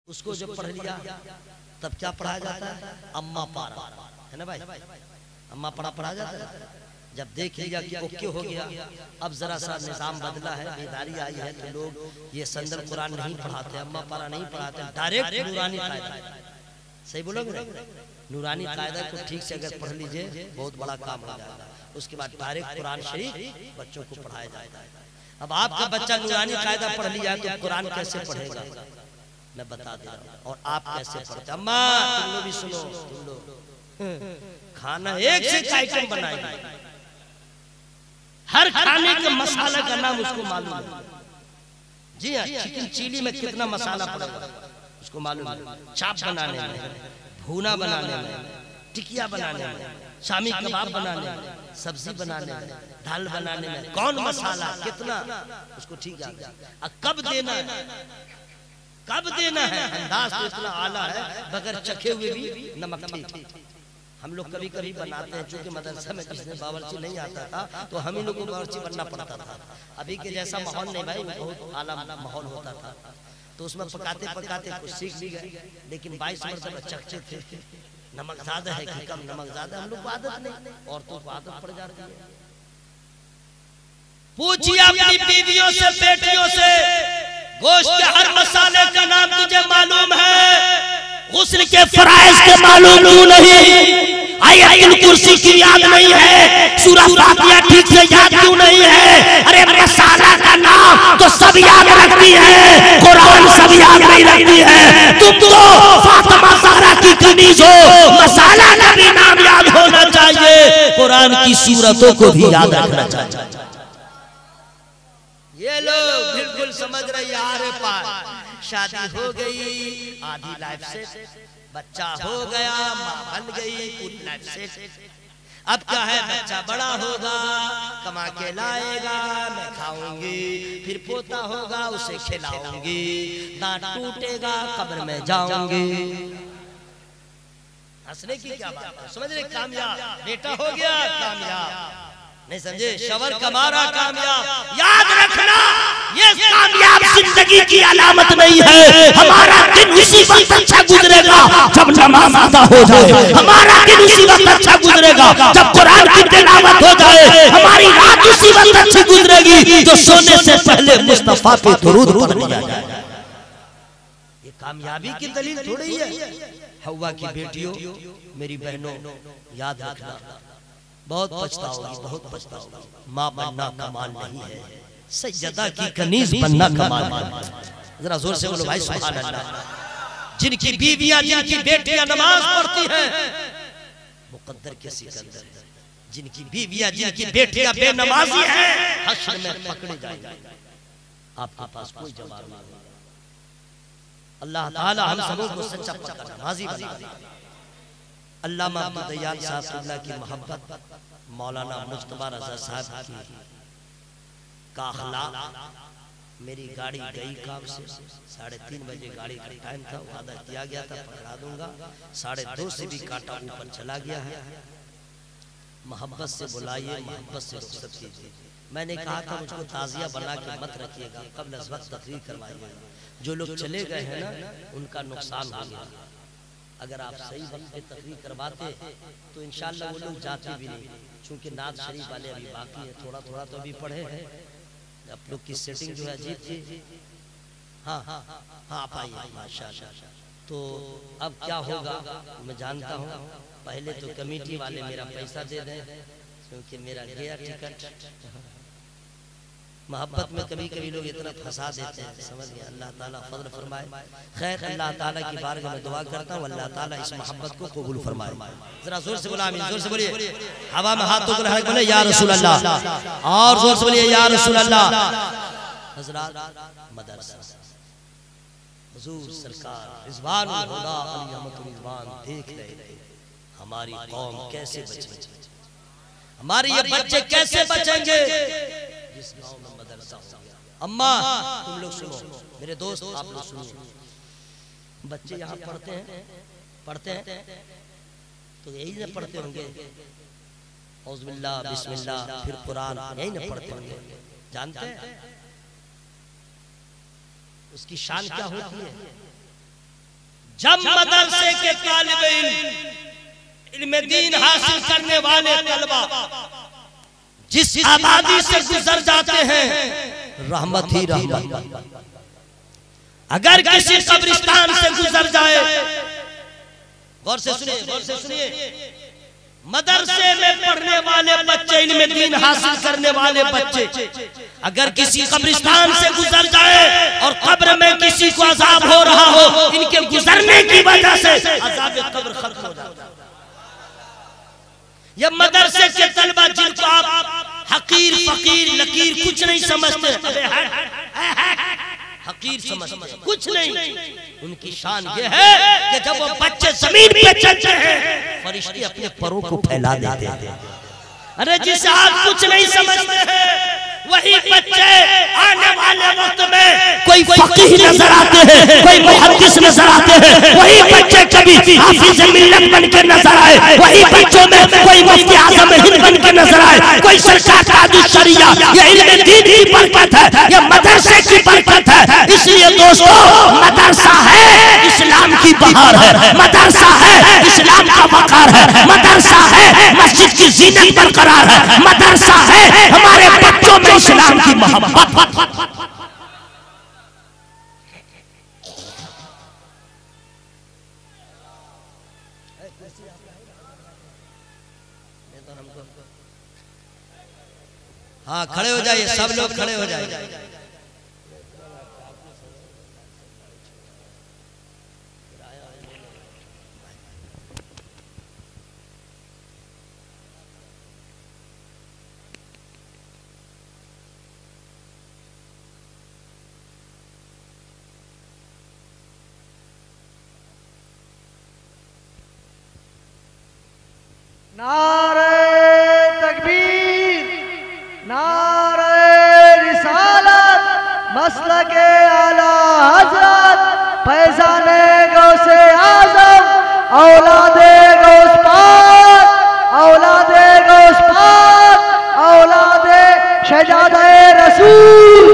उसको जब पढ़ लिया तब क्या पढ़ाया जाता है? अम्मा पारा, है ना भाई? अम्मा पारा पढ़ा जाता है। जब देख लिया कि ओके हो गया, अब जरा सा निजाम बदला है, बेदारी आई है, तो लोग ये संदल कुरान नहीं पढ़ाते, अम्मा पारा नहीं पढ़ाते, डायरेक्ट नूरानी कायदा। सही बोलोगे? नूरानी कायदा को ठीक से अगर पढ़ लीजिए बहुत बड़ा काम हो जाएगा। उसके बाद डायरेक्ट कुरान शरीफ बच्चों को पढ़ाया जाता है। अब आपका बच्चा नूरानी कायदा पढ़ लिया है तो कुरान कैसे पढ़ेगा मैं बता दे रहा हूँ, और आप कैसे पढ़ते। अम्मा तुम लोग भी सुनो, तुम लोग खाना एक से एक आइटम बनाएंगे, हर खाने के मसाला का नाम उसको मालूम है। जी हाँ, चिकन चिली में कितना मसाला पड़ेगा उसको मालूम है। चाप बनाने में, भूना बनाने में, टिकिया बनाने में, शामी कबाब बनाने में, सब्जी बनाने में, दाल बनाने में कौन मसाला कितना उसको ठीक है। कब देना है, कब देना है, अंदाज तो इतना आला है बगैर चखे हुए भी नमक ठीक। हम लोग कभी कभी बनाते हैं, चूंकि मदरसा में किसी ने बावर्ची नहीं आता था तो हम ही लोग को बावर्ची बनना पड़ता था। अभी के जैसा माहौल नहीं भाई, बहुत आला माहौल होता था, तो उसमें पकाते पकाते कुछ सीख भी गए। लेकिन 22 मरतबा चखचे थे, नमक ज्यादा है कि कम, नमक ज्यादा, हम लोग को आदत नहीं, औरतों को आदत पड़ जाती है। पूछिए अपनी बीवियों से, बेटियों से, गोश्त के हर मसाले का नाम तुझे मालूम है? गुस्ल के फराइज के मालूम क्यों नहीं? आयतुल कुर्सी की याद नहीं है? सूरह फातिहा ठीक से याद क्यों नहीं है? अरे मसाला का नाम तो सब याद रखती है, कुरान सब याद नहीं रखती है। तुम तो फातिमा ज़हरा की कनीज हो, मसाला का भी नाम याद होना चाहिए, कुरान की सूरतों को भी याद रखना चाहिए। ये लोग बिल्कुल समझ रहे यार, पार शादी हो गई, आधी लाइफ से बच्चा हो गया, माँ बन गई, पूरी लाइफ से। अब क्या है, बच्चा बड़ा होगा, कमा के लाएगा, मैं खाऊंगी, फिर पोता होगा उसे खिलाऊंगी, दांत टूटेगा कब्र में जाऊंगी। हंसने की क्या बात है, समझ रहे? कामयाब बेटा हो गया, कामयाब नहीं समझे, शवर कमारा कामयाब। याद रखना ये कामयाब जिंदगी की अलामत नहीं है। हमारा दिन उसी वक्त अच्छा गुजरेगा जब नमाज अदा हो जाए, हमारा दिन उसी वक्त अच्छा गुजरेगा जब कुरान की तिलावत हो जाए, हमारी रात उसी वक्त अच्छी गुजरेगी जो सोने से पहले मुस्तफा पे दुरूद पढ़ लिया जाए। ये कामयाबी की दलील थोड़ी है। हव्वा की बेटियों, मेरी बहनों, याद रखना, बहुत पछताओगी, बहुत पछताओगी। माँ बनना कमाल नहीं है, सैयदा की कनीज बनना कमाल है। जरा जोर से बोलो भाई सुभान अल्लाह। जिनकी बीवियां, जिनकी बेटियां नमाज पढ़ती हैं, मुकद्दर के सिकंदर, जिनकी बीवियां, जिनकी बेटियां बेनमाजी हैं, हश्र में पकड़े जाएंगे, आपके पास कोई जवाब नहीं। अल्लाह ताला हम सबों को सच्चा पक्का नमाजी बना दे। अल्लामा अब्दुल दयाल साहब की मोहब्बत, मौलाना मुज्तबा रज़ा साहब की का अखलाक। मेरी गाड़ी गई काम से, 3:30 बजे गाड़ी का टाइम था, वादा किया गया था पकड़ा दूंगा, 2:30 से भी काटा ऊपर चला गया है। मोहब्बत से बुलाइए, मोहब्बत से रुखसत कीजिए। मैंने कहा था मुझको ताजिया बना के मत रखिएगा, कब्ल अज़ वक्त तकरीर करवाइएगा। जो लोग चले गए हैं ना, उनका नुकसान हो गया। अगर आप सही वक्त पे तकरीर करवाते तो इंशाअल्लाह वो लोग जाते भी नहीं, क्योंकि नात शरीफ वाले अभी बाकी है, थोड़ा थोड़ा तो अभी पढ़े हैं। आप लोग की सेटिंग जो है अजीब थी। हाँ हाँ हाँ, आप आइए माशाअल्लाह। तो अब क्या होगा मैं जानता हूँ, पहले तो कमेटी वाले मेरा पैसा दे दें, क्योंकि मेरा गया टिकट। मोहब्बत में कभी कभी लोग इतना फंसा देते हैं, समझ गए। अल्लाह ताला फज़ल फरमाए। खैर, अल्लाह ताला की बारगाह में दुआ करता हूँ, अल्लाह ताला इस मोहब्बत को कबूल फरमाए। जरा जोर से बोला आमीन, जोर से बोलिए। हवा में हाथों को लहरा के बोले या रसूल अल्लाह, और जोर से बोलिए या रसूल अल्लाह। हज़रात मदरसा हुजूर सरकार रिज़वानुल हुदा अली रिज़वान देख रहे थे हमारी कौम कैसे बचेगी, हमारे ये बच्चे कैसे बचेंगे जिस गांव में मदरसा हो गया। अम्मा तुम लोग सुनो, मेरे दोस्त आप लोग सुनिए, बच्चे यहाँ पढ़ते हैं तो यही ना पढ़ते होंगे, औज़ुबिल्लाह बिस्मिल्लाह, फिर कुरान यही ना पढ़ते होंगे। जानते हैं उसकी शान क्या होती है? जब मदरसे के तालिब इल्म दीन हासिल करने वाले तलबा जिस आबादी से गुजर जाते हैं, रहमत ही रहमत। अगर किसी कब्रिस्तान से गुजर जाए, गौर से सुनिए, गौर से सुनिए, मदरसे में पढ़ने वाले बच्चे, इल्म दीन हासिल करने वाले बच्चे अगर किसी कब्रिस्तान से गुजर जाए और कब्र में किसी को अजाब हो रहा हो, इनके गुजरने की वजह से अजाब कब्र खत्म हो जाता है। ये मदरसे के तलबा जिनको आप हकीर फकीर लकीर कुछ नहीं समझते, हकीर समझते कुछ नहीं, उनकी शान ये है कि जब वो बच्चे जमीन पे चलते हैं, फरिश्ते अपने परों को फैला देते हैं। अरे जिसे आप कुछ नहीं समझते हैं, वही बच्चे आने वाले वक्त में कोई फकीह नजर आते हैं, कोई मुहद्दिस नजर आते हैं, वही बच्चे कभी हाफिज मिल्लत बन के नजर आए, वही बच्चों में कोई मुफ्ती आजम हिंद बन के नजर आए, कोई सरकार कादी शरिया। ये इल्म दीन की बरकत है, ये मदरसे की बरकत है। इसलिए दोस्तों, मदरसा है इस्लाम की बहार है, मदरसा है इस्लाम का वकार है, मदरसा है मस्जिद की जीनत बरकरार है, मदरसा है हमारे बच्चों में इस्लाम की मोहब्बत। हाँ, खड़े हो जाइए, सब लोग खड़े हो जाइए। नारे तकबीर, नारे रिसालत, मसलके आला हजरत, फैज़ाने गौसे आज़म, औलादे गौस पाक, औलादे गौस पाक, औलादे शहजादे रसूल,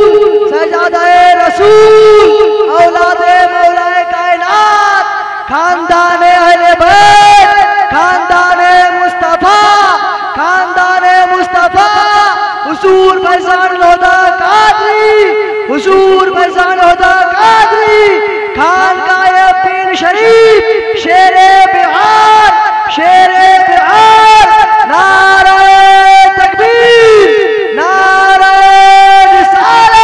शहजादे रसूल, औलादे मौलाए कायनात, खानदाने अहले बैत, खानदाने मुस्तफा, खानदाने मुस्तफा, हुजूर फैज़ान लोधा कादरी, हुजूर फैज़ान लोधा कादरी, खानकाए पीर शरीफ, शेरे बिहार, शेरे बिहार। नारे तकबीर, नारे रिसालत।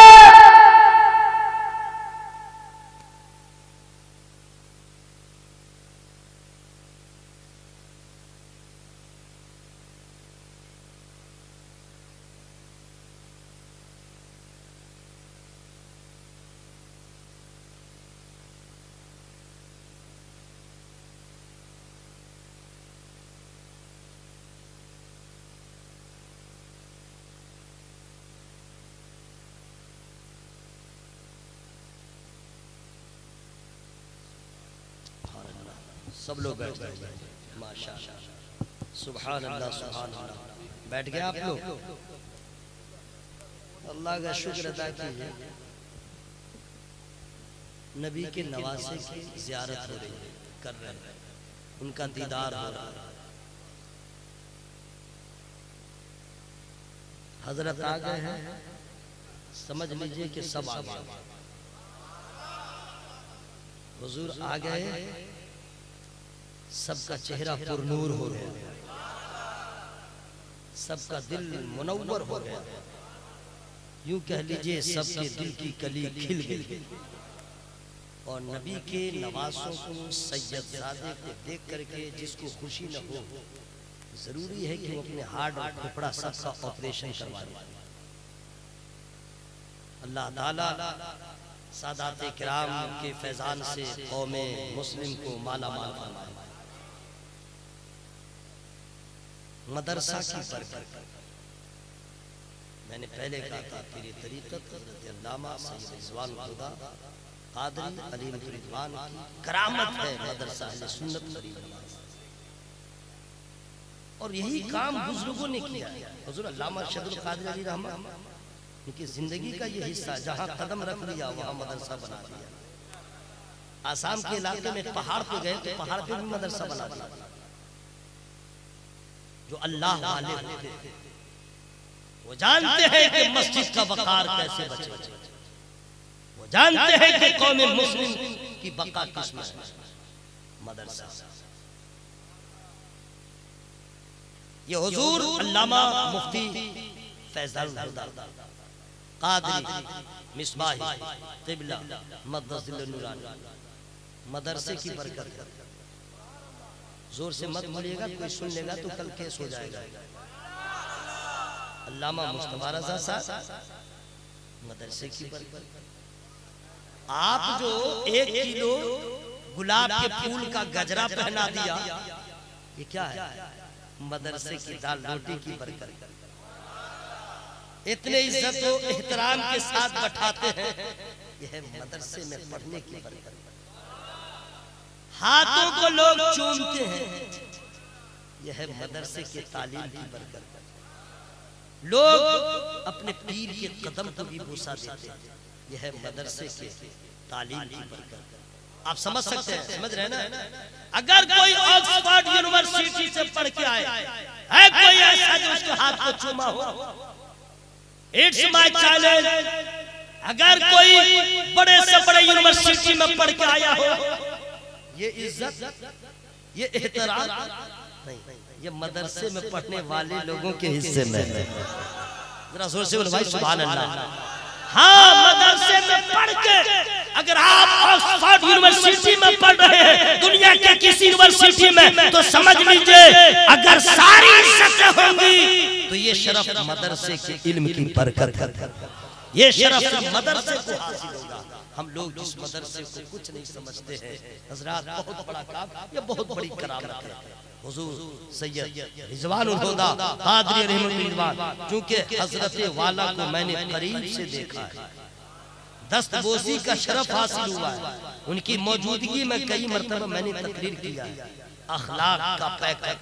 सब लोग बैठ गए, माशाअल्लाह, सुभान अल्लाह, सुभान अल्लाह। बैठ गए आप लोग, अल्लाह का शुक्र अदा कीजिए। नबी के नवासे की ज़ियारत हो रही है, कर रहे हैं, उनका दीदार हो रहा है। हजरत आ गए हैं, समझ लीजिए कि सब आ गए, हुजूर आ गए, सबका चेहरा पुरनूर हो गया, सबका दिल मुनव्वर हो गया, यूं कह लीजिए सबके दिल की कली खिल गई। और नबी के नवासों को, सैयदजादे को देख करके जिसको खुशी न हो, जरूरी है कि वो अपने हार्ट और फेफड़ा सबका ऑपरेशन करवा ले। अल्लाह ताला सादाते किराम के फैजान से कौमे मुस्लिम को माला माल फरमाए। मदरसा की बरकत, मैंने पहले कहा था, पीर तरीक़त हज़रत अल्लामा सैयद रिज़वान खुदा कादरी अली रिज़वान की करामत है मदरसा अहले सुन्नत वल जमात। और यही काम बुजुर्गों ने किया। हुज़ूर अल्लामा अरशदुल कादिर अली रहमत उनकी जिंदगी का ये हिस्सा, जहाँ कदम रख लिया वहाँ मदरसा बना दिया। आसाम के इलाके में पहाड़ पे गए तो पहाड़ पे भी मदरसा बना दिया। जो अल्लाह वाले होते हैं वो जानते हैं कि मस्जिद का वकार कैसे बचे, वो जानते हैं कि कौम मुस्लिम की बका किसमें है, मदरसा। ये हुजूर अल्लामा मुफ्ती फैज़ल हुदा कादरी मिसबाही क़िबला मदरसिल नूरानी मदरसे की बरकत है। जोर से मत बोलिएगा, कोई सुन लेगा तो कल केस हो जाएगा। अल्लामा मुस्तफा रज़ा साहब मदरसे की बरकत। आप जो 1 किलो गुलाब के फूल का गजरा पहना दिया, ये क्या है? मदरसे की दाल रोटी की बरकत। इतने इज्जत और एहतराम के साथ बैठाते हैं, यह मदरसे में पढ़ने की बरकत। हाथों को लोग चूमते हैं, यह मदरसे के तालीम की बरकत। लोग अपने पीर के कदम को भी बुसा देते हैं, यह मदरसे के तालीम की बरकत। आप समझ सकते हैं, समझ रहे हैं ना? अगर कोई ऑक्सफोर्ड यूनिवर्सिटी से पढ़ के आए है कोई ऐसा जो उसके हाथ को चूमा हो, इट्स माय चैलेंज। अगर कोई बड़े से बड़े यूनिवर्सिटी में पढ़ के आया हो, ये इज्जत ये एहतराम नहीं, ये मदरसे में पढ़ने वाले लोगों के हिस्से में है। जरा जोर से बोलो भाई सुभान अल्लाह। हाँ, मदरसे में पढ़ के अगर आप ऑक्सफोर्ड यूनिवर्सिटी में पढ़ रहे हैं, दुनिया के किसी यूनिवर्सिटी में, तो समझ लीजिए अगर सारी इज्जतें होंगी तो ये शरफ मदरसे के इल्म की बरकत है, ये शरफ मदरसे को हासिल होगा। हम लोग जिस मदरसे को कुछ नहीं समझते हैं, हजरात बहुत बड़ा काम, ये बहुत बड़ी करामत है। हुजूर सैयद रिजवानुल हुदा कादरी रहमतुल्लाह, क्योंकि हजरत वाला को मैंने करीब से देखा है, दस्तबोसी का शरफ हासिल हुआ है। उनकी मौजूदगी में कई मरतबा मैंने तकरीर किया है। अखलाक का पैकर,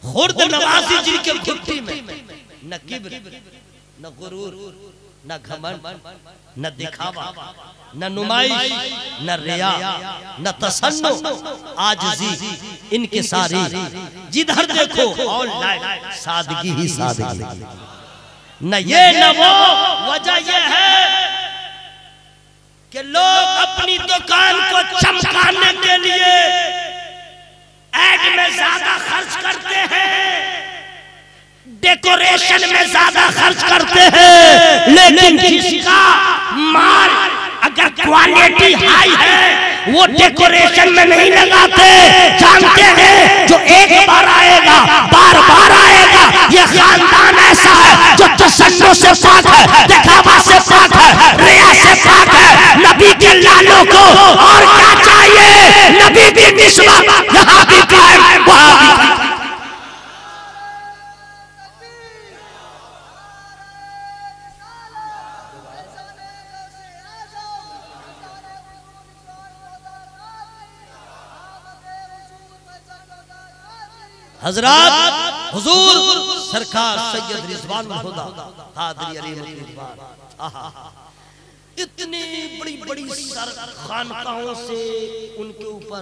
खुर्द नवाजी जिनके घुट्टी में न किब्र न गुरूर न घमंड न दिखावा न नुमाइश न रिया न तसन्नु, आजिज़ी इनके सारी, जिधर देखो ऑनलाइन सादगी ही सादगी। न ये न वो, वजह ये है कि लोग अपनी दुकान को चमकाने के लिए एड में ज्यादा खर्च करते हैं, डेकोरेशन में ज्यादा खर्च करते हैं, लेकिन जिसका माल अगर क्वालिटी हाई है वो डेकोरेशन में नहीं लगाते। जानते हैं जो एक बार आएगा बार बार आएगा। ये खानदान ऐसा है जो तसन्नुह से पाक है, दिखावा से पाक है, रिया से पाक है। नबी के लालों को और क्या चाहिए? नबी की निस्बत यहाँ भी कायम वहाँ भी कायम। हजरत हुजूर सरकार सैयद रिजवानुल हुदा कादरी रहमतुल्लाह, इतनी बड़ी बड़ी खानकाहों से उनके ऊपर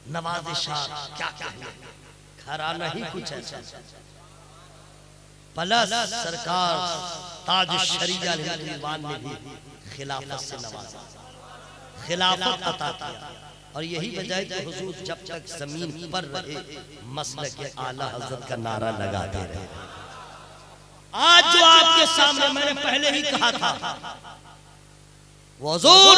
नवाज़िशात, क्या क्या घराना ही कुछ ऐसा। प्लस सरकार ताज शरीया रहमतुल्लाह ने भी खिलाफत से नवाजा, खिलाफत अता किया। और यही वजह है कि हुजूर जब तक जमीन पर रहे मसलक के आला हजरत का नारा लगाते रहे। आज जो आपके सामने मैंने पहले ही कहा था, हुजूर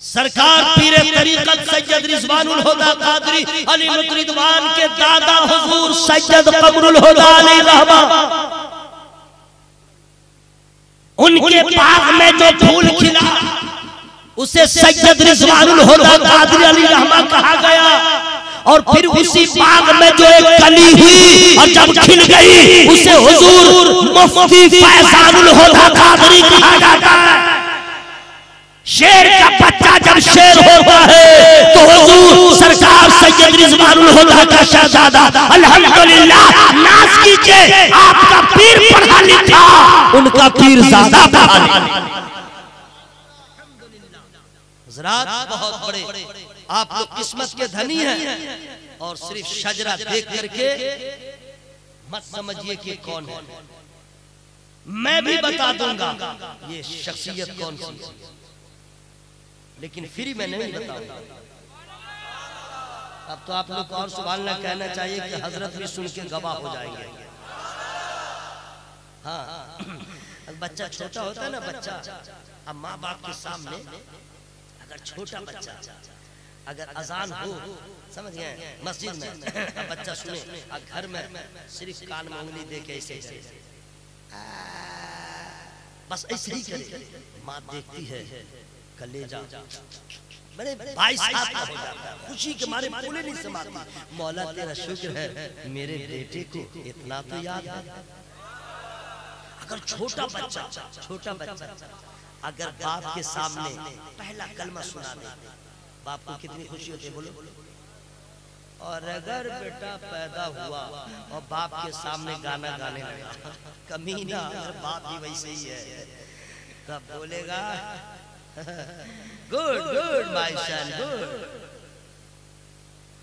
सरकार पीरे तरीकत सैयद रिजवानुल हुदा कादरी अली रिदवान के दादा हुजूर सैयद कमरुल हुदा अलैहि रहमा, उनके बाग में जो फूल खिला उसे सैयद रिजवानुल हुदा कादरी अली रहमा कहा गया। और फिर उसी बाग में जो एक कली हुई और जब खिल गई उसे हुजूर मुफ्ती फैज़ानुल हुदा कादरी कहा जाता है। शेर का बच्चा जब शेर होता है तो हुजूर सरकार सैयद रिजवानुल हुदा का शहजादा, अल्हम्दुलिल्लाह नाज़ कीजिए आपका पीर पढ़ा लिखा, उनका पीर ज़्यादा पढ़ा लिखा। हज़रात बहुत बड़े आप लोग किस्मत के धनी हैं और सिर्फ शजरा देख करके मत समझिए कि कौन है। मैं भी बता दूंगा ये शख्सियत कौन सी है, लेकिन फ्री में नहीं बताऊंगा। अब तो आप लोग और सुभान अल्लाह कहना चाहिए कि हजरत भी सुन के गवाह हो जाएंगे। हाँ, बच्चा छोटा होता है ना, बच्चा अब माँ बाप के सामने अगर छोटा बच्चा अगर अजान हो, समझ गए, मस्जिद में बच्चा सुने और घर में सिर्फ कान में उंगली दे के ऐसे बस ऐसे ही करे, माँ देखती है कलेजा मेरे भाई साहब का हो जाता है, खुशी के मारे फूले नहीं समाती। मौला तेरा शुक्र है मेरे बेटे को इतना तो याद है। अगर छोटा बच्चा अगर बाप के सामने पहला कलमा सुना दे, बाप को कितनी खुशी होती है बोलो। और अगर बेटा पैदा हुआ और बाप के सामने गाना गाने लगा, कमीना अगर बाप ही वैसे ही है तब बोलेगा good good my son good.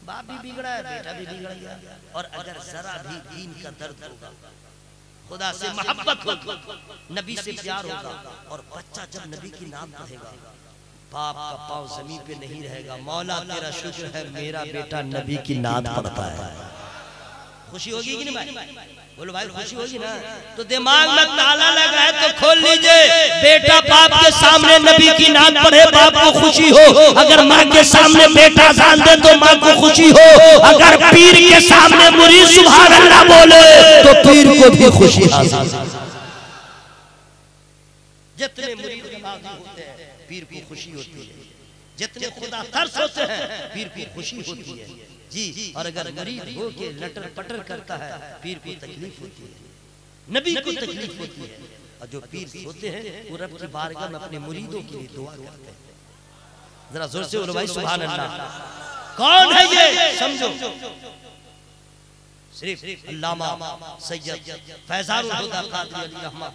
बाप भी बिगड़ा है, बेटा भी बिगड़ गया। और अगर जरा भी दीन का दर्द होगा, खुदा से मोहब्बत होगी, नबी से प्यार होगा, और बच्चा जब नबी की नाम पढ़ेगा बाप का पांव जमीन पे नहीं रहेगा। मौला तेरा शुक्र है मेरा बेटा नबी की नाम पढ़ता है। खुशी होगी कि नहीं भाई? बोलो भाई खुशी होगी ना? तो दिमाग में ताला लगा है तो खोल लीजिए। बेटा बाप के सामने नबी की नाम पढ़े, बाप को खुशी हो। अगर माँ के सामने बेटा अज़ान दे तो माँ को खुशी हो। अगर पीर के सामने मुरीद सुभान अल्लाह बोले तो पीर को भी खुशी हासिल। जितने मुरीद नमाज़ी होते हैं पीर को खुशी होती है, जितने खुदा तरस होते हैं पीर को खुशी होती है जी। और अगर मुरीद हो के लटर पटर करता है पीर को तकलीफ होती है, नबी को तकलीफ होती है। और जो पीर होते हैं वो रब की बारगाह में अपने मुरीदों के लिए दुआ करते हैं। जरा जोर से बोलो भाई सुभान अल्लाह। कौन है ये समझो, सिर्फ अल्लामा सैयद फैजानुल हुदा कादरी अली रहमा,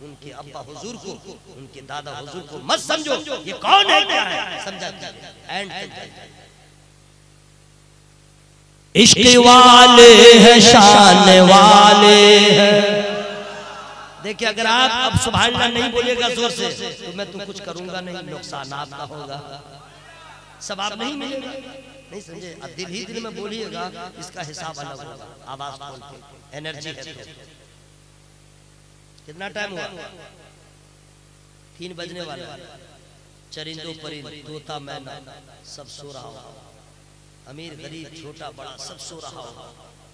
उनके अब्बा हुजूर को, उनके दादा हुजूर को मत समझो। ये कौन है क्या है समझा एंड इश्क वाले हैं शान वाले हैं। देखिए अगर आप अब सुभान अल्लाह नहीं बोलिएगा जोर से तो मैं तो कुछ करूंगा नहीं, नुकसान आपका होगा, सवाब नहीं मिलेगा। नहीं समझे? अब दिल ही दिल में बोलिएगा इसका हिसाब अलग होगा। आवाज खोल के एनर्जी है। कितना टाइम हुआ? 3 बजने वाला। चरिंदों परिंद तोता मैना सब सो रहा होगा, अमीर गरीब छोटा बड़ा सब सो रहा होगा।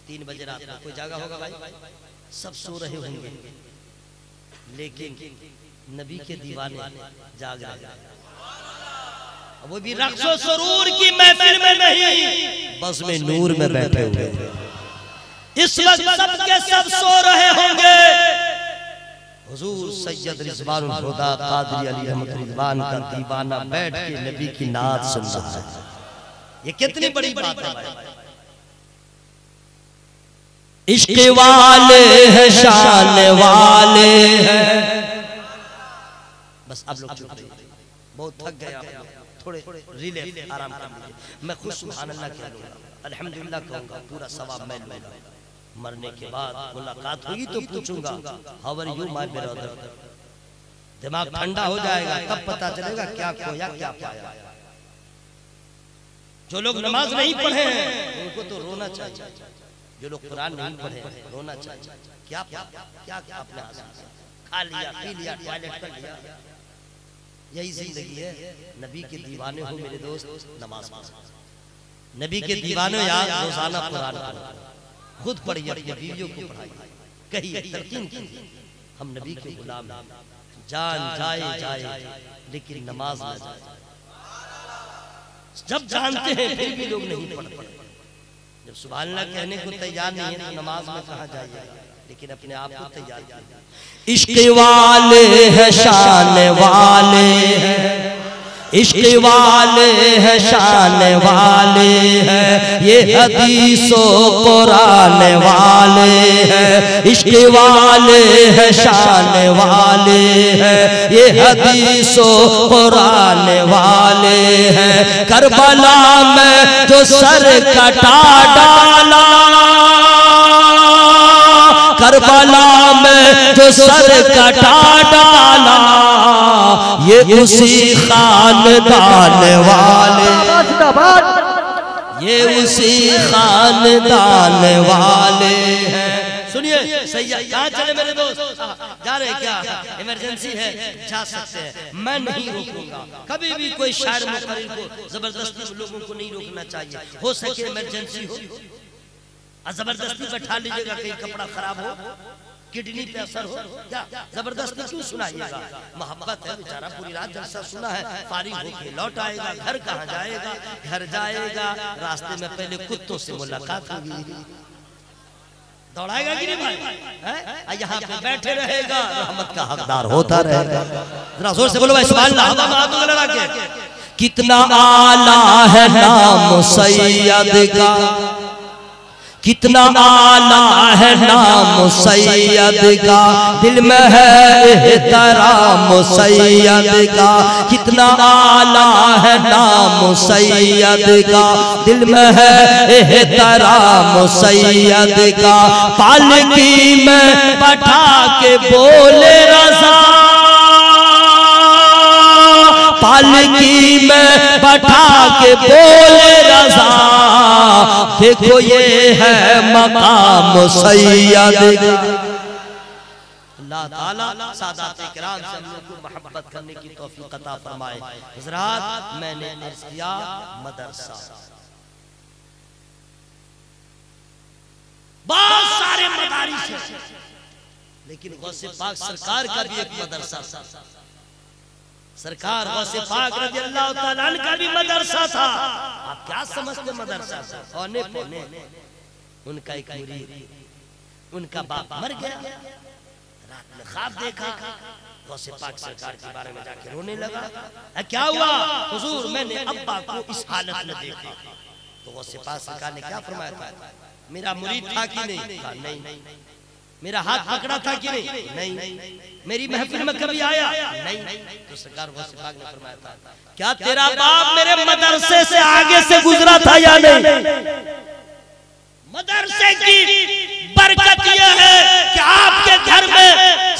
3 बजे रात में कोई जागा होगा भाई? सब सो रहे होंगे, लेकिन नबी के दीवाने जाग रहे हैं। वो भी रक्सो सुरूर की महफिल में नहीं, बस में नूर में बैठे हुए। इस वक्त सब के सब सो रहे होंगे। हुजूर सैयद रिजवानुल हुदा कादरी अली अहमद रिजवान का दीवाना बैठ के नबी की नात सुन रहा है। ये कितनी बड़ी बात है भाई। इश्क वाले हैं शान वाले हैं। बस आप लोग चुप रहिए, बहुत थक गए आप लोग, थोड़े रिलैक्स आराम कर लीजिए। मैं खुद सुभान अल्लाह कहूँगा, अल्हम्दुलिल्लाह कहूँगा, पूरा सवाब मैं लूँगा। मरने के बाद मुलाकात होगी तो पूछूंगा how are you my brother. दिमाग ठंडा हो जाएगा, तब पता चलेगा क्या खोया क्या पाया। जो लोग नमाज नहीं पढ़े हैं उनको तो रोना चाहिए, जो लोग कुरान नहीं पढ़े हैं रोना चाहिए। क्या क्या क्या आपने खा लिया पी लिया टॉयलेट कर लिया, यही जिंदगी है। नबी के दीवाने हो मेरे दोस्त, नमाज पढ़ो। नबी के दीवाने यार रोजाना कुरान पढ़ो, खुद पढ़िए, अपनी बीवियों को पढ़ाइए, कहिए तरकीन कीजिए हम नबी के गुलाम हैं, जान जाए जाए लेकिन नमाज ना जाए। जब जानते हैं फिर भी लोग नहीं पढ़ते। जब सुभान अल्लाह कहने को तैयार नहीं है तो नमाज में कहाँ जाइए, लेकिन अपने आप को तैयार कीजिए। इश्क वाले हैं शान वाले हैं, इश्क वाले हैं शान वाले हैं, ये हदीसों कुरान वाले हैं। इश्क वाले हैं शान वाले हैं, ये हदीसों कुरान वाले हैं। करबला में जो सर कटा डाला, करबला में जो सर कटा डाला, ये उसी खानदान वाले, ये उसी खानदान वाले हैं। सुनिए सैयद, कहाँ चले मेरे दोस्त? जा रहे क्या? इमरजेंसी है, जा सकते हैं, मैं नहीं रोकूंगा। कभी भी कोई शायर मुकर्रिर को जबरदस्ती लोगों को नहीं रोकना चाहिए। हो सके इमरजेंसी हो, जबरदस्ती बैठा लीजिएगा, कहीं कपड़ा खराब हो, किडनी पे असर हो, क्या जबरदस्ती क्यों सुनाइएगा? मोहब्बत है, बेचारा पूरी रात जलसा सुना है, फारिग होके लौट आएगा। घर कहाँ जाएगा? घर जाएगा, रास्ते में पहले कुत्तों से मुलाकात होगी, दौड़ाएगा कि नहीं भाई? यहाँ पे बैठे रहेगा, रहमत का हकदार होता रहेगा। जरा जोर से बोलो भाई सुभान अल्लाह। कितना आला है नाम सैयद का, कितना आला है नाम सैयद का, दिल में है एहतराम सैयद का। कितना आला है नाम सैयद का, दिल में है एहतराम सैयद का। पालकी में बैठा के बोले रज़ा, पालकी में बैठा के बोले रज़ा, देखो ये है मकाम सैयद। अल्लाह ताला सादात किराम से हम लोग को मोहब्बत करने की तौफीक अता फरमाए। हज़रात, मैंने अर्ज़ किया मदरसा, बहुत सारे मदारिस हैं, लेकिन गौसे पाक सरकार का भी एक मदरसा था। सरकार गौसे पाक रज़ी अल्लाह ताला अन्हु का भी मदरसा था। आप क्या समझते मदरसा था? औने पौने उनका एक मुरीद, उनका बाप मर गया, रात में ख्वाब देखा, गौसे पाक सरकार के बारे में जाके रोने लगा। क्या हुआ हुजूर? मैंने अब्बा को इस हालत में देखा। तो गौसे पाक सरकार ने क्या फरमाया था? मेरा मुरीद था कि नहीं? कहा नहीं। मेरा हाथ पकड़ा था कि नहीं? नहीं। मेरी महफिल में कभी आया? नहीं। तो सरकार गौसे पाक ने फरमाया था, क्या तेरा बाप मेरे मदरसे से आगे से गुजरा था या नहीं? मदरसे की बरकत यह है कि आपके घर में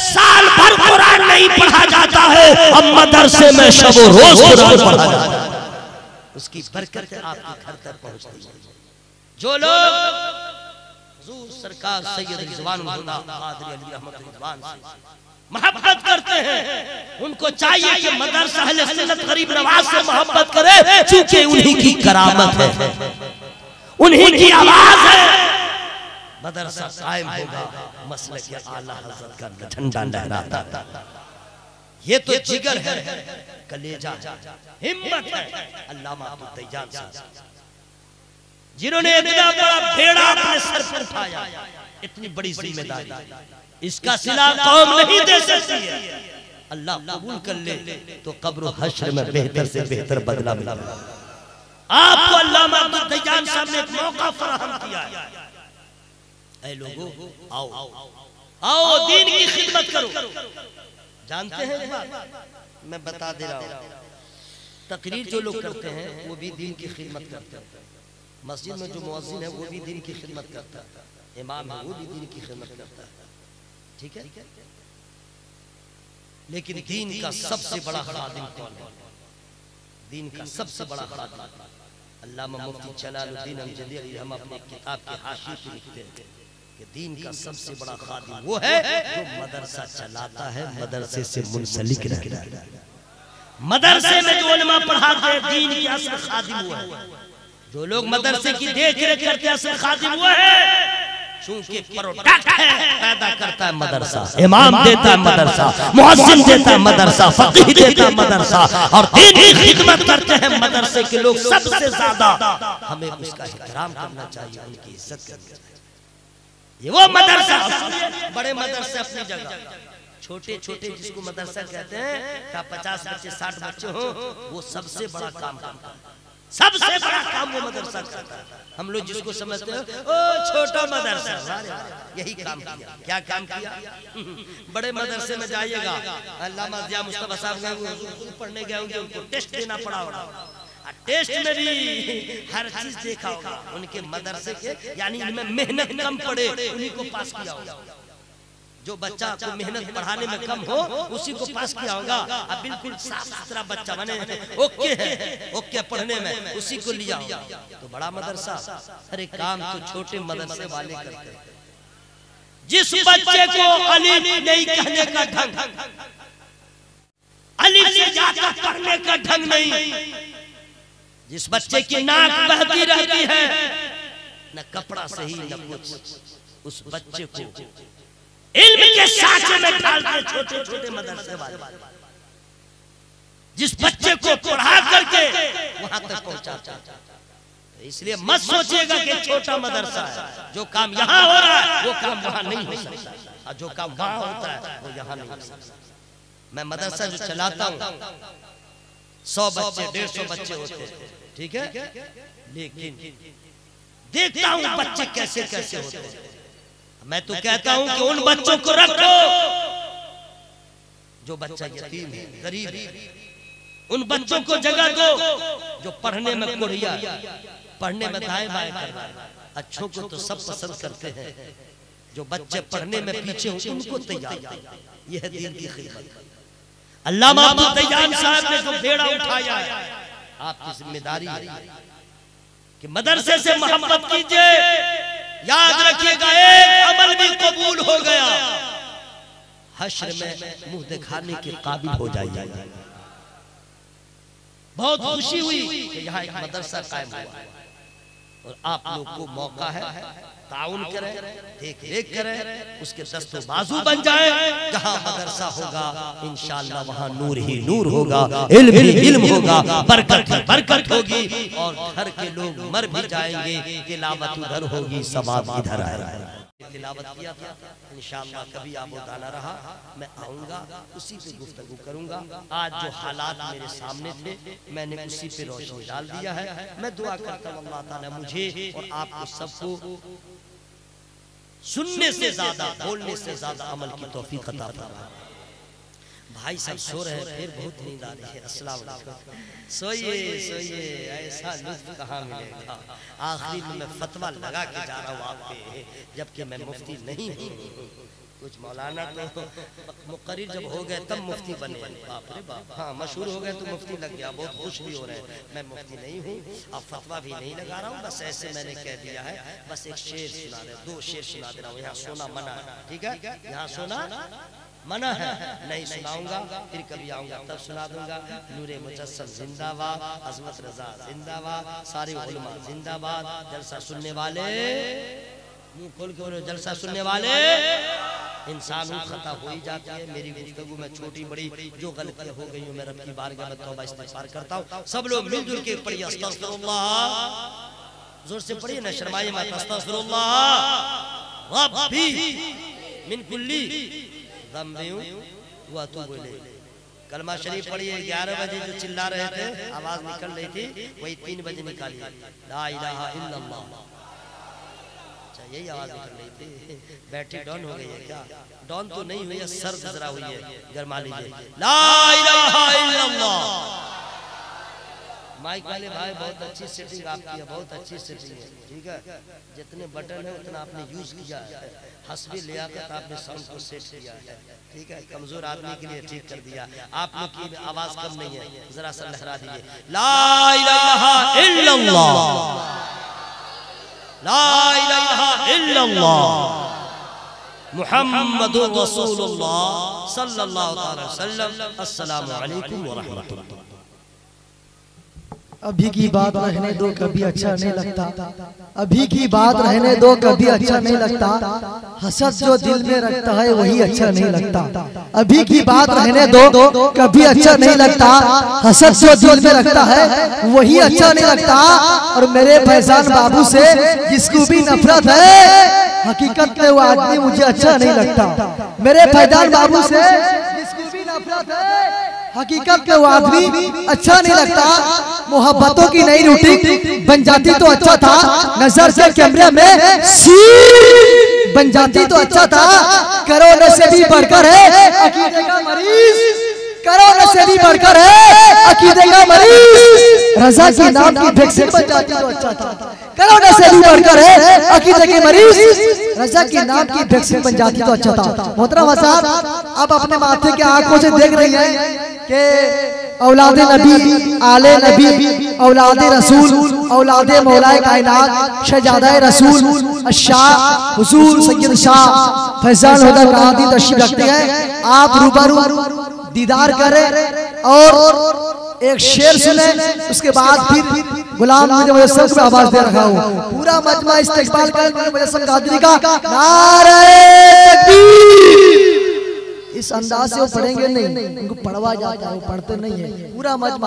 साल भर कुरान नहीं पढ़ा जाता है, अब मदरसे में शब रोज कुरान पढ़ा जाता है। उसकी बरकत आपके घर तक पहुंचती है। जो लोग हुजूर सरकार सैयद रिज़वानुल्लाह क़ादरी अली रहमत रिज़वान से मोहब्बत करते हैं, उनको चाहिए कि मदरसा अहले सुन्नत गरीब नवाज से मोहब्बत करे, क्योंकि उन्हीं की करामत है, उन्हीं की आवाज है। मदरसा कायम होगा, मसलक के आला हज़रत का झंडा लहराता। ये तो जिगर है, कलेजा है, हिम्मत है। अल्लामा अब्दुल दय्यान साहब जिन्होंने इतना बड़ा बेड़ा अपने सर पर उठाया, इतनी बड़ी जिम्मेदारी, इसका सिला कौम नहीं दे सकती है। अल्लाह कबूल कर ले तो कब्र हश्र में बेहतर से बेहतर बदला मिलेगा। आपको अल्लामा अब्दुल दय्यान साहब ने एक मौका फराहम किया है। ऐ लोगों, आओ दीन की खिदमत करो। जानते हैं, मैं बता दे रहा हूँ, तकरीर जो लोग करते हैं वो भी दीन की खिदमत करते हैं। मस्जिद में जो मुअज्जिन है वो भी दीन की खिदमत करता है, इमाम है वो भी दीन की खिदमत करता है, ठीक है। लेकिन दीन का सबसे बड़ा खादिम कौन है? दीन का सबसे बड़ा खादिम अल्लामा मुफ्ती जलालुद्दीन अमजदी, हम अपने किताब के हाशिए पे लिखते हैं कि दीन का सबसे बड़ा खादिम वो है जो मदरसा चलाता है, मदरसे से मुंसलिक रहता है। मदरसे में जो उलमा पढ़ाते हैं, दीन की असल खादिम वो है। जो लोग मदरसे की देख रेख करते हैं, असल खादिम वो है। चूंकि प्रोडक्ट है, पैदा करता है मदरसा, इमाम देता है मदरसा, मुअज्जिन देता है मदरसा, फकीह देता है मदरसा, और दीन की खिदमत करते हैं मदरसे के लोग। सबसे ज्यादा हमें उसका एहतराम करना चाहिए, उनकी इज्जत करनी चाहिए। ये वो मदरसा, बड़े मदरसे अपनी जगह, छोटे छोटे जिसको मदरसा कहते हैं, क्या 50 बच्चे 60 बच्चे हो, वो सबसे बड़ा काम करता है, सबसे बड़ा काम वो मदरसा करता है। हम लोग जिसको समझते हैं ओ छोटा मदरसा, यही काम किया। क्या काम किया? बड़े मदरसे में जाइएगा, अल्लामा ज़िया मुस्तफा साहब गए पढ़ने गए होंगे, उनको टेस्ट देना पड़ा होगा, टेस्ट में भी हर चीज देखा होगा उनके मदरसे के, यानी इनमें मेहनत कम पड़े उन्हीं को पास किया होगा। जो बच्चा को मेहनत पढ़ाने में कम हो उसी को पास किया होगा। अब बिल्कुल साफ सुथरा बच्चा बने ओके है, ओके पढ़ने में, उसी को लिया होगा। तो बड़ा मदरसा, अरे काम तो छोटे मदरसे वाले करते हैं। जिस बच्चे को अलिफ नहीं कहने का ढंग, अलिफ से ज्यादा पढ़ने का ढंग नहीं, जिस बच्चे की नाक बहती रहती है, न कपड़ा सही न कुछ, उस बच्चे को इल्म के साँचे में डालते छोटे छोटे मदरसे वाले, जिस बच्चे को पढ़ा करके वहां तक पहुंचाता है। इसलिए मत सोचिएगा कि छोटा मदरसा है, जो काम यहाँ हो रहा है वो काम वहां नहीं हो सकता, और जो काम वहां होता है वो यहाँ नहीं हो सकता। मैं मदरसा जो चलाता हूँ 100 बच्चे 150 बच्चे होते हैं, ठीक है, लेकिन देखता हूँ बच्चे कैसे कैसे होते हैं। मैं तो कहता हूं कि उन बच्चों को रखो जो बच्चा यतीम है, गरीब है, उन बच्चों को जगह दो जो पढ़ने में कोढ़िया, पढ़ने में दाएं बाएं कर रहा है। अच्छों को तो सब पसंद करते हैं, जो बच्चे पढ़ने में पीछे हो उनको तैयार करो, यह है दीन की खिदमत। अल्लामा अब्दुल तैयार साहब ने जो बेड़ा उठाया है, आपकी जिम्मेदारी है कि मदरसे से मोहब्बत कीजिए। याद रखिएगा, एक अमल भी कबूल हो गया, हश्र में मुंह दिखाने के काबिल हो जाएगा। बहुत खुशी हुई कि यहाँ एक मदरसा कायम हुआ और आप लोग को मौका है, ताउन करें, देख रेख करें, उसके दस्तों बाजू बन जाए। जहाँ मदरसा होगा इंशाअल्लाह वहाँ नूर ही नूर होगा, इल्म ही इल्म होगा, बरकत ही बरकत होगी, और घर के लोग मर भी जाएंगे, तिलावत उधर होगी, सवाब इधर आएगा। तिलावत किया था, इंशाअल्लाह कभी आप बताना रहा, मैं आऊँगा उसी पे गुफ्तगू करूँगा। आज जो हालात मेरे सामने थे मैंने उसी पे रोशनी डाल दिया है। मैं दुआ करता हूँ अल्लाह ताला मुझे और आपको सबको सुनने से ज्यादा, बोलने से ज्यादा अमल की तौफीक अता फरमाए। भाई सब सो रहे हैं, फिर बहुत नींद आ रही है। अस्सलाम वालेकुम, सोइए सोइए, ऐसा लुत्फ कहाँ मिलेगा। आखिरी में मैं फतवा लगा के जा रहा हूँ आप पे, जबकि मैं मुफ्ती नहीं हूँ। कुछ मौलाना तो मुकर्रिर जब हो गए तब मुफ्ती बने, बाप रे बाप, हाँ मशहूर हो गए तो मुफ्ती लग गया, बहुत खुश भी हो रहे हैं। मैं मुफ्ती नहीं हूँ, अब फतवा भी नहीं लगा रहा हूँ, बस ऐसे मैंने कह दिया है। बस एक शेर सुना दे, 2 शेर सुना दे रहा हूँ। यहाँ सोना मना है, ठीक है, यहाँ सोना मना है, नहीं सुनाऊंगा, फिर कभी आऊंगा तब सुना दूंगा। नूरे मुजस्सम जिंदाबाद, अज़मत रज़ा जिंदाबाद, सारे उलमा जिंदाबाद। जलसा सुनने वाले मुंह खोल के बोलो, जलसा सुनने वाले। इंसान खता हो ही जाती है, मेरी गुफ्तगू में छोटी बड़ी जो गलतियां हो गई मैं रब की बारगाह में तौबा इस्तिग़फ़ार करता हूँ। सब लोग मिलजुल के पढ़िए, अस्तग़फ़िरुल्लाह, जोर से पढ़िए ना, शर्माइए मत। अस्तग़फ़िरुल्लाह रब्बी मिन कुल्ली हुआ तू बोले। कलमा शरीफ पढ़िए। 11 बजे जो चिल्ला रहे थे, आवाज निकल रही थी, वही 3 बजे निकालिए, ला इलाहा इल्लल्लाह। अच्छा यही आवाज निकल रही थी। बैटरी डाउन हो गई है क्या? डाउन तो नहीं हुई है, सर्द जरा हुई है, गरमा लीजिए। ला इलाहा इल्लल्लाह। माइक वाले भाई बहुत अच्छी सेटिंग आपकी है, बहुत अच्छी सेटिंग है, ठीक है। जितने बटन है उतना आपने यूज किया है, हस्बी लियाकत आपने साउंड को सेट किया है, ठीक है। कमजोर आदमी के लिए ठीक कर दिया। आप लोग की आवाज कम नहीं है, जरा सा लहरा दीजिए, ला इलाहा इल्लल्लाह, ला इलाहा इल्लल्लाह मुहम्मदुर रसूलुल्लाह सल्लल्लाहु अलैहि वसल्लम। अस्सलामु अलैकुम व रहमतुल्लाह। अभी की बात रहने दो, कभी अच्छा नहीं लगता। अभी की बात रहने दो, कभी अच्छा नहीं लगता। हसद जो दिल में रखता है वही अच्छा नहीं लगता। अभी की बात रहने दो, कभी अच्छा नहीं लगता। हसद जो दिल में रखता है वही अच्छा नहीं लगता। और मेरे फैजान बाबू से जिसको भी नफरत है, हकीकत में वो आदमी मुझे अच्छा नहीं लगता। मेरे फैजान बाबू से जिसको भी नफरत है, हकीकत में वो आदमी अच्छा नहीं लगता। मोहब्बतों की नई रूटीन बन जाती तो अच्छा था। नजर से कैमरे में सीन बन जाती तो अच्छा था। कोरोना से भी बढ़कर है अकीदे का मरीज, कोरोना से भी बढ़कर है अकीदे का मरीज। रजा के नाम की वैक्सीन बन जाती तो अच्छा था। कोरोना से भी बढ़कर है अकीदे के मरीज, रजा के नाम की वैक्सीन बन जाती तो अच्छा था। मोहतरम साहब, अब अपने माथे के आंखों से देख रही हैं कि औलादे नबी, आले नबी, औलादे रसूल, औलादे मौलाए कायनात, शहजादाए रसूल, शाह हुजूर सैयद शाह फैजान हुदा कादी तशरीफ रखते हैं। आप रूबरू दीदार करें और एक शेर सुने, उसके बाद फिर गुलाम मुजस्सम को आवाज दे रहा हूँ। पूरा मजमा इस्तेकबाल करें मुजस्सम कादरी का। नारे तकबीर। इस अंदाज से वो पढ़ेंगे नहीं, उनको पढ़वा जाता है, वो पढ़ते नहीं है। पूरा मजमा